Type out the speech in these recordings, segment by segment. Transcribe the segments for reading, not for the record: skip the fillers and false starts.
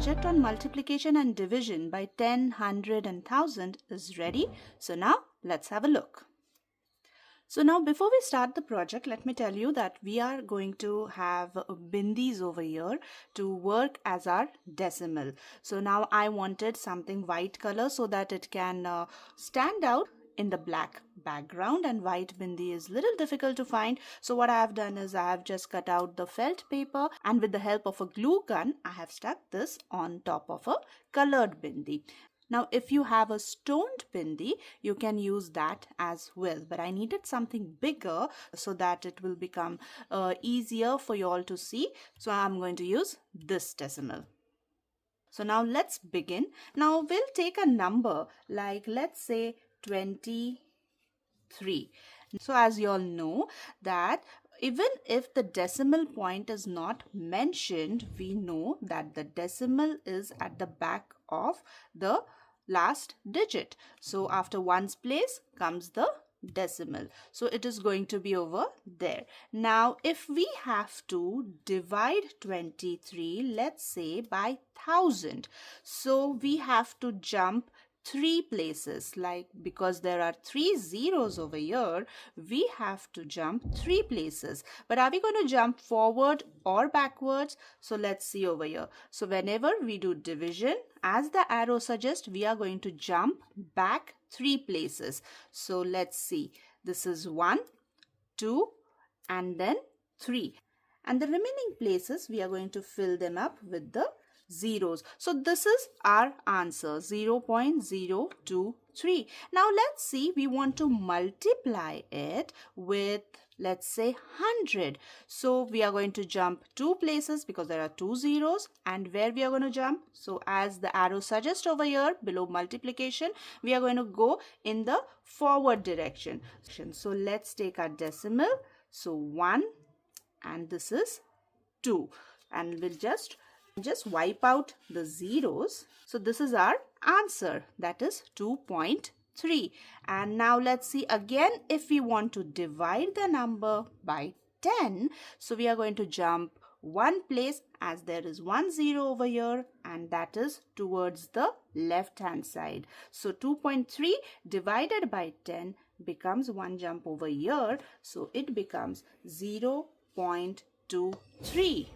project on multiplication and division by 10, 100 and 1000 is ready. So now let's have a look. So now before we start the project, let me tell you that we are going to have bindis over here to work as our decimal. So now I wanted something white color so that it can stand out in the black background, and white bindi is little difficult to find. So what I have done is I have just cut out the felt paper, and with the help of a glue gun I have stuck this on top of a colored bindi. Now if you have a stoned bindi, you can use that as well, but I needed something bigger so that it will become easier for you all to see. So I'm going to use this decimal. So now let's begin. Now we'll take a number like, let's say 23. So as you all know that even if the decimal point is not mentioned, we know that the decimal is at the back of the last digit. So after ones place comes the decimal. So it is going to be over there. Now if we have to divide 23, let's say by 1000, so we have to jump 3 places, like because there are 3 zeros over here, we have to jump 3 places. But are we going to jump forward or backwards? So let's see over here. So whenever we do division, as the arrow suggests, we are going to jump back 3 places. So let's see. This is 1, 2 and then 3. And the remaining places we are going to fill them up with the zeros. So this is our answer, 0.023. Now let's see, we want to multiply it with, let's say 100. So we are going to jump 2 places because there are 2 zeros, and where we are going to jump, so as the arrow suggests over here below multiplication, we are going to go in the forward direction. So let's take our decimal, so 1 and this is 2, and we'll just wipe out the zeros. So this is our answer, that is 2.3. And now let's see again, if we want to divide the number by 10, so we are going to jump 1 place as there is 1 0 over here, and that is towards the left hand side. So 2.3 divided by 10 becomes 1 jump over here, so it becomes 0.23.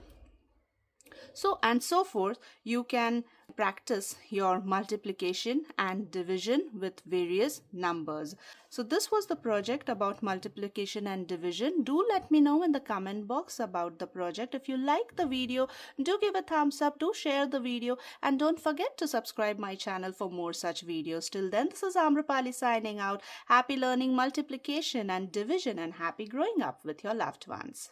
So and so forth, you can practice your multiplication and division with various numbers. So this was the project about multiplication and division. Do let me know in the comment box about the project. If you like the video, do give a thumbs up, do share the video, and don't forget to subscribe my channel for more such videos. Till then, this is Amrapali signing out. Happy learning multiplication and division, and happy growing up with your loved ones.